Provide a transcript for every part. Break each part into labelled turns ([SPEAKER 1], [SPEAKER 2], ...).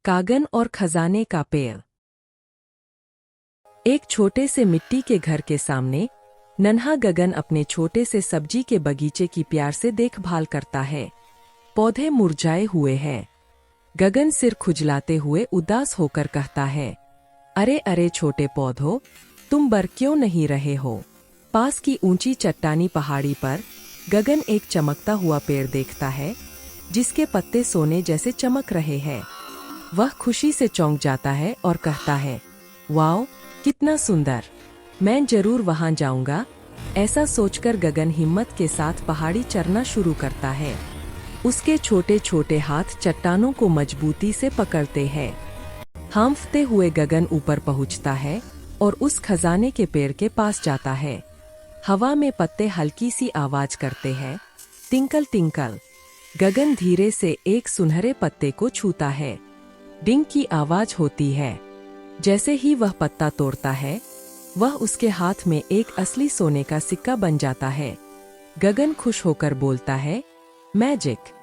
[SPEAKER 1] Kagan और खजाने का पेड़। एक छोटे से मिट्टी के घर के सामने नन्हा गगन अपने छोटे से सब्जी के बगीचे की प्यार से देखभाल करता है। पौधे मुरझाए हुए हैं। गगन सिर खुजलाते हुए उदास होकर कहता है, अरे अरे छोटे पौधों, तुम बर क्यों नहीं रहे हो? पास की ऊंची चट्टानी पहाड़ी पर गगन एक चमकता हुआ पेड़ देखता है जिसके पत्ते सोने जैसे चमक रहे हैं। वह खुशी से चौंक जाता है और कहता है, वाओ, कितना सुंदर! मैं जरूर वहां जाऊंगा। ऐसा सोचकर गगन हिम्मत के साथ पहाड़ी चढ़ना शुरू करता है। उसके छोटे छोटे हाथ चट्टानों को मजबूती से पकड़ते हैं। हांफते हुए गगन ऊपर पहुंचता है और उस खजाने के पेड़ के पास जाता है। हवा में पत्ते हल्की सी आवाज करते हैं, टिंकल टिंकल। गगन धीरे से एक सुनहरे पत्ते को छूता है। डिंग की आवाज होती है। जैसे ही वह पत्ता तोड़ता है, वह उसके हाथ में एक असली सोने का सिक्का बन जाता है। गगन खुश होकर बोलता है, मैजिक।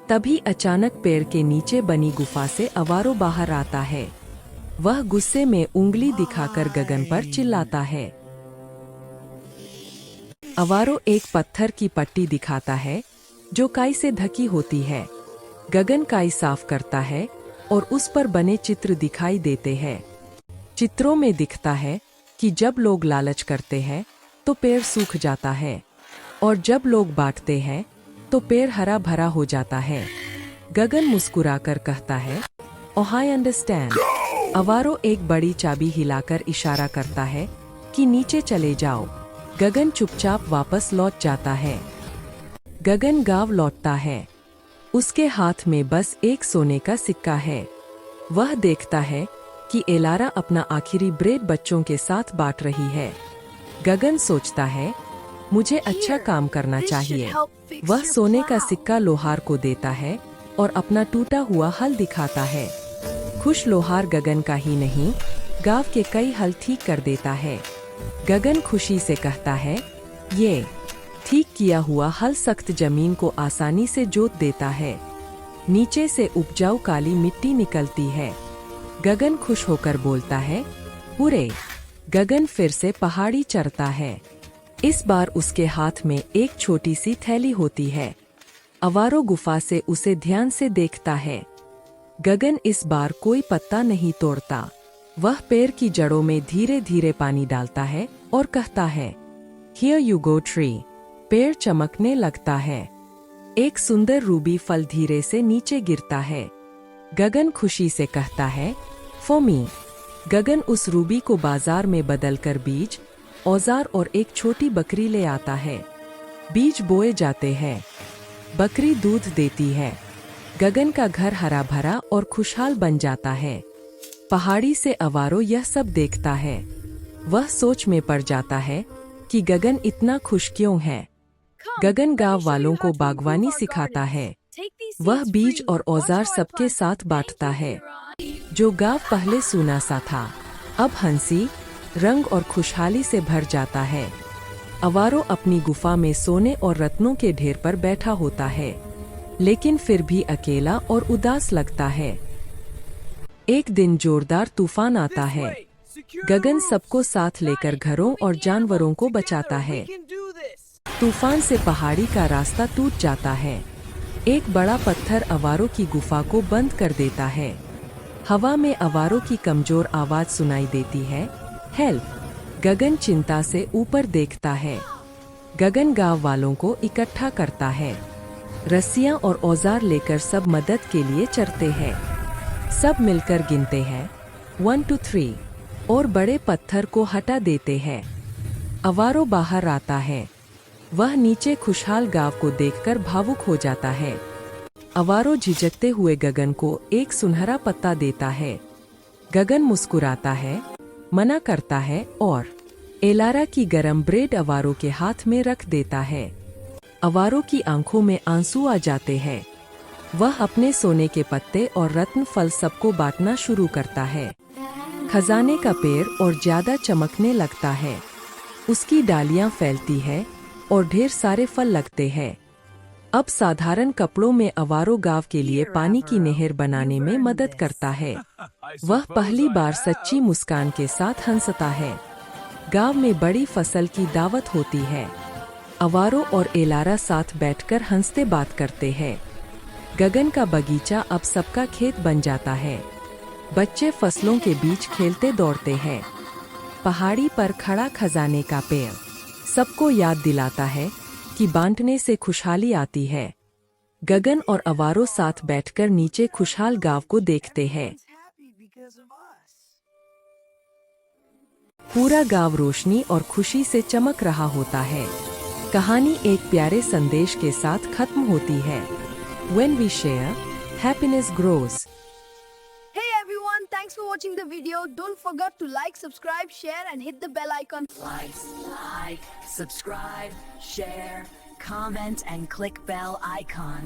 [SPEAKER 1] तभी अचानक पेड़ के नीचे बनी गुफा से अवारो बाहर आता है। वह गुस्से में उंगली दिखाकर गगन पर चिल्लाता है। अवारो एक पत्थर की पट्टी दिखाता है जो काई से ढकी होती है। गगन काई साफ करता है और उस पर बने चित्र दिखाई देते हैं। चित्रों में दिखता है कि जब लोग लालच करते हैं तो पेड़ सूख जाता है, और जब लोग बांटते हैं तो पेड़ हरा भरा हो जाता है। गगन मुस्कुराकर कहता है, ओह आई अंडरस्टैंड। अवारो एक बड़ी चाबी हिलाकर इशारा करता है कि नीचे चले जाओ। गगन चुपचाप वापस लौट जाता है। गगन गांव लौटता है। उसके हाथ में बस एक सोने का सिक्का है। वह देखता है कि एलारा अपना आखिरी ब्रेड बच्चों के साथ बांट रही है। गगन सोचता है, मुझे अच्छा काम करना चाहिए। वह सोने का सिक्का लोहार को देता है और अपना टूटा हुआ हल दिखाता है। खुश लोहार गगन का ही नहीं, गांव के कई हल ठीक कर देता है। गगन खुशी से कहता है, ये ठीक किया हुआ हल सख्त जमीन को आसानी से जोत देता है। नीचे से उपजाऊ काली मिट्टी निकलती है। गगन खुश होकर बोलता है, हुरे! गगन फिर से पहाड़ी चढ़ता है। इस बार उसके हाथ में एक छोटी सी थैली होती है। अवारो गुफा से उसे ध्यान से देखता है। गगन इस बार कोई पत्ता नहीं तोड़ता। वह पेड़ की जड़ों में धीरे धीरे पानी डालता है और कहता है, हियर यू गो ट्री। पेड़ चमकने लगता है। एक सुंदर रूबी फल धीरे से नीचे गिरता है। गगन खुशी से कहता है, फॉर मी। गगन उस रूबी को बाजार में बदलकर बीज, औजार और एक छोटी बकरी ले आता है। बीज बोए जाते हैं। बकरी दूध देती है। गगन का घर हरा भरा और खुशहाल बन जाता है। पहाड़ी से अवारो यह सब देखता है। वह सोच में पड़ जाता है कि गगन इतना खुश क्यों है। गगन गांव वालों को बागवानी सिखाता है। वह बीज और औजार सबके साथ बांटता है। जो गांव पहले सूना सा था, अब हंसी, रंग और खुशहाली से भर जाता है। अवारो अपनी गुफा में सोने और रत्नों के ढेर पर बैठा होता है, लेकिन फिर भी अकेला और उदास लगता है। एक दिन जोरदार तूफान आता है। गगन सबको साथ लेकर घरों और जानवरों को बचाता है। तूफान से पहाड़ी का रास्ता टूट जाता है। एक बड़ा पत्थर अवारो की गुफा को बंद कर देता है। हवा में अवारो की कमजोर आवाज सुनाई देती है, हेल्प। गगन चिंता से ऊपर देखता है। गगन गांव वालों को इकट्ठा करता है। रस्सियां और औजार लेकर सब मदद के लिए चढ़ते हैं। सब मिलकर गिनते हैं, 1 2 3, और बड़े पत्थर को हटा देते हैं। अवारो बाहर आता है। वह नीचे खुशहाल गांव को देखकर भावुक हो जाता है। अवारो झिझकते हुए गगन को एक सुनहरा पत्ता देता है। गगन मुस्कुराता है, मना करता है और एलारा की गरम ब्रेड अवारो के हाथ में रख देता है। अवारो की आंखों में आंसू आ जाते हैं। वह अपने सोने के पत्ते और रत्न फल सबको बांटना शुरू करता है। खजाने का पेड़ और ज्यादा चमकने लगता है। उसकी डालियां फैलती है और ढेर सारे फल लगते हैं। अब साधारण कपड़ों में अवारो गांव के लिए पानी की नहर बनाने में मदद करता है। वह पहली बार सच्ची मुस्कान के साथ हंसता है। गांव में बड़ी फसल की दावत होती है। अवारो और एलारा साथ बैठकर हंसते बात करते हैं। गगन का बगीचा अब सबका खेत बन जाता है। बच्चे फसलों के बीच खेलते दौड़ते हैं। पहाड़ी पर खड़ा खजाने का पेड़ सबको याद दिलाता है कि बांटने से खुशहाली आती है। गगन और अवारो साथ बैठकर नीचे खुशहाल गांव को देखते हैं। पूरा गांव रोशनी और खुशी से चमक रहा होता है। कहानी एक प्यारे संदेश के साथ खत्म होती है। When we share, happiness grows.
[SPEAKER 2] Hey everyone, thanks for watching the video. Don't forget to like, subscribe, share and hit the bell icon.
[SPEAKER 3] Like, subscribe, share, comment and click bell icon.